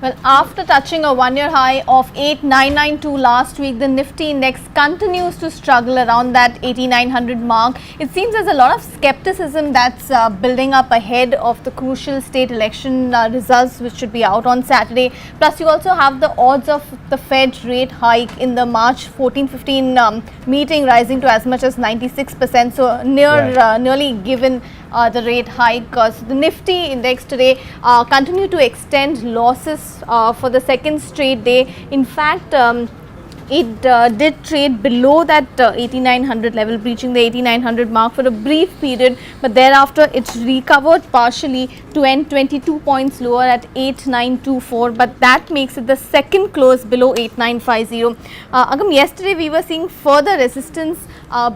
Well, after touching a one-year high of 8992 last week, the Nifty index continues to struggle around that 8900 mark. It seems there's a lot of skepticism that's building up ahead of the crucial state election results, which should be out on Saturday. Plus, you also have the odds of the Fed rate hike in the March 14-15 meeting rising to as much as 96%. So nearly given the rate hike. So the Nifty index today continued to extend losses for the second straight day. In fact, it did trade below that 8900 level, breaching the 8900 mark for a brief period, but thereafter it recovered partially to end 22 points lower at 8924, but that makes it the second close below 8950. Agam, yesterday we were seeing further resistance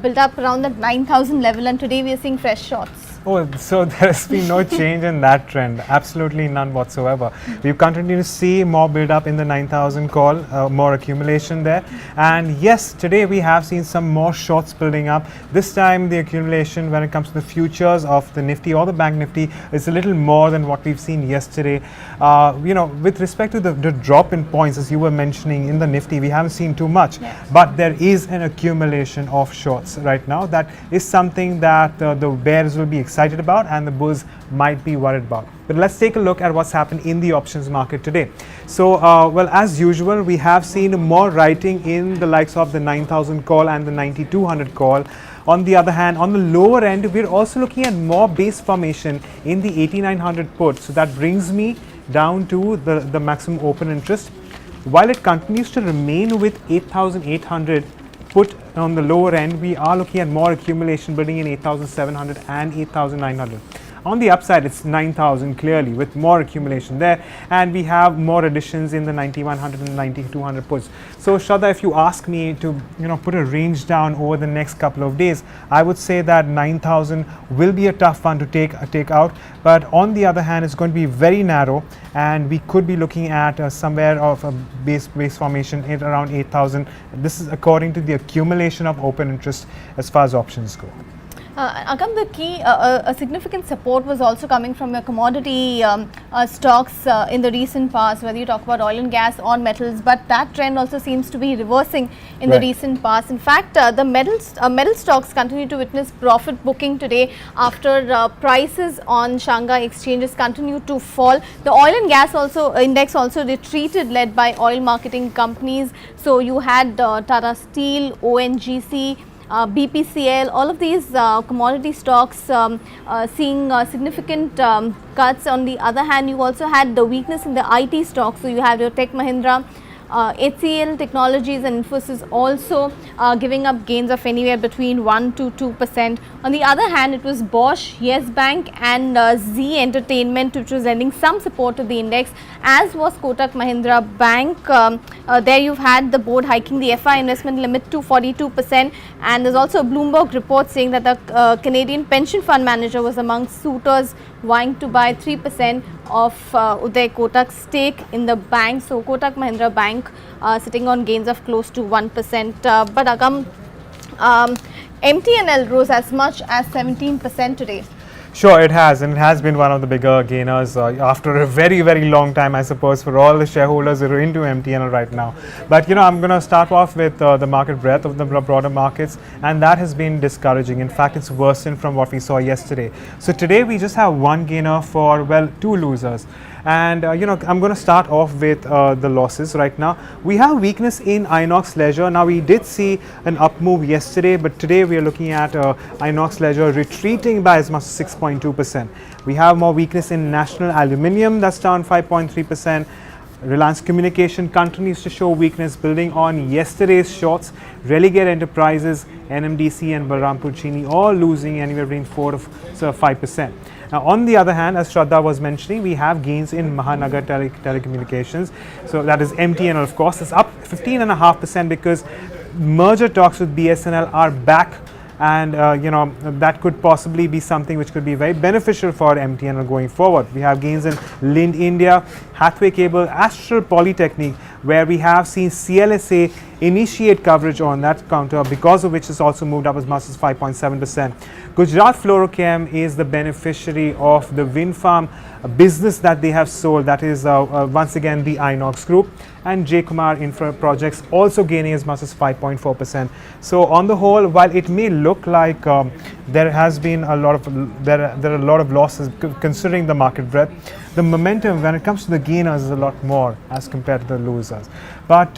build up around the 9000 level, and today we are seeing fresh shorts. Oh, so there has been no change in that trend, absolutely none whatsoever. We've continued to see more build up in the 9000 call, more accumulation there. And yes, today we have seen some more shorts building up. This time the accumulation when it comes to the futures of the Nifty or the Bank Nifty is a little more than what we've seen yesterday. With respect to the drop in points, as you were mentioning in the Nifty, we haven't seen too much. Yes. But there is an accumulation of shorts right now. That is something that the bears will be excited about and the bulls might be worried about. But let's take a look at what's happened in the options market today. So, well, as usual, we have seen more writing in the likes of the 9000 call and the 9200 call. On the other hand, on the lower end, we're also looking at more base formation in the 8900 put. So that brings me down to the maximum open interest. While it continues to remain with 8800 put on the lower end, we are looking at more accumulation building in 8700 and 8900. On the upside, it's 9000 clearly with more accumulation there, and we have more additions in the 9100 and 9200 puts. So Shraddha, if you ask me to put a range down over the next couple of days, I would say that 9000 will be a tough one to take out, but on the other hand, it's going to be very narrow, and we could be looking at somewhere of a base formation at around 8000. This is according to the accumulation of open interest as far as options go. Agam, the key, a significant support was also coming from your commodity stocks in the recent past, whether you talk about oil and gas or metals, but that trend also seems to be reversing in the recent past. In fact, the metal stocks continue to witness profit booking today after prices on Shanghai exchanges continue to fall. The oil and gas index also retreated, led by oil marketing companies. So you had Tata Steel, ONGC, BPCL, all of these commodity stocks seeing significant cuts. On the other hand, you also had the weakness in the IT stocks. So you have your Tech Mahindra, HCL Technologies and Infosys also giving up gains of anywhere between 1 to 2%. On the other hand, it was Bosch, Yes Bank and Z Entertainment which was lending some support to the index, as was Kotak Mahindra Bank. There you've had the board hiking the FI investment limit to 42%, and there's also a Bloomberg report saying that the Canadian pension fund manager was among suitors vying to buy 3% of Uday Kotak's stake in the bank. So Kotak Mahindra Bank sitting on gains of close to 1%. But Agam, MTNL rose as much as 17% today. Sure, it has, and it has been one of the bigger gainers after a very, very long time, I suppose, for all the shareholders who are into MTNL right now. But I'm going to start off with the market breadth of the broader markets, and that has been discouraging. In fact, it's worsened from what we saw yesterday. So today we just have one gainer for, well, two losers. And I'm going to start off with the losses right now. We have weakness in Inox Leisure. Now we did see an up move yesterday, but today we are looking at Inox Leisure retreating by as much as 6.2%. We have more weakness in National Aluminium, that's down 5.3%. Reliance Communication continues to show weakness, building on yesterday's shorts. Religare Enterprises, NMDC and Balrampur Chini all losing anywhere between 4 to 5%. Now, on the other hand, as Shraddha was mentioning, we have gains in Mahanagar Telecommunications. So that is MTNL, of course. It's up 15.5% because merger talks with BSNL are back, and that could possibly be something which could be very beneficial for MTNL going forward. We have gains in Lind India, Hathway Cable, Astral Polytechnic, where we have seen CLSA initiate coverage on that counter, because of which it's also moved up as much as 5.7%. Gujarat Fluorochem is the beneficiary of the wind farm business that they have sold, that is once again the Inox Group, and J Kumar Infra Projects also gaining as much as 5.4%. So on the whole, while it may look like there has been a lot of there are a lot of losses considering the market breadth, the momentum when it comes to the gainers is a lot more as compared to the losers. But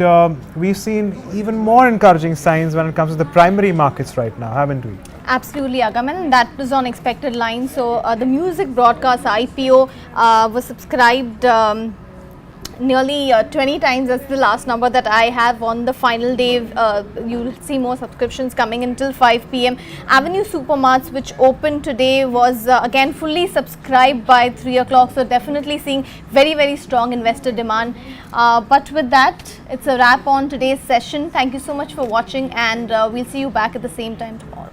we've seen even more encouraging signs when it comes to the primary markets right now, haven't we? Absolutely, Agam, and that was on expected lines. So the music broadcast IPO was subscribed nearly 20 times. That's the last number that I have on the final day. You'll see more subscriptions coming until 5 p.m. Avenue Supermarts, which opened today, was again fully subscribed by 3 o'clock. So definitely seeing very, very strong investor demand. But with that, it's a wrap on today's session. Thank you so much for watching, and we'll see you back at the same time tomorrow.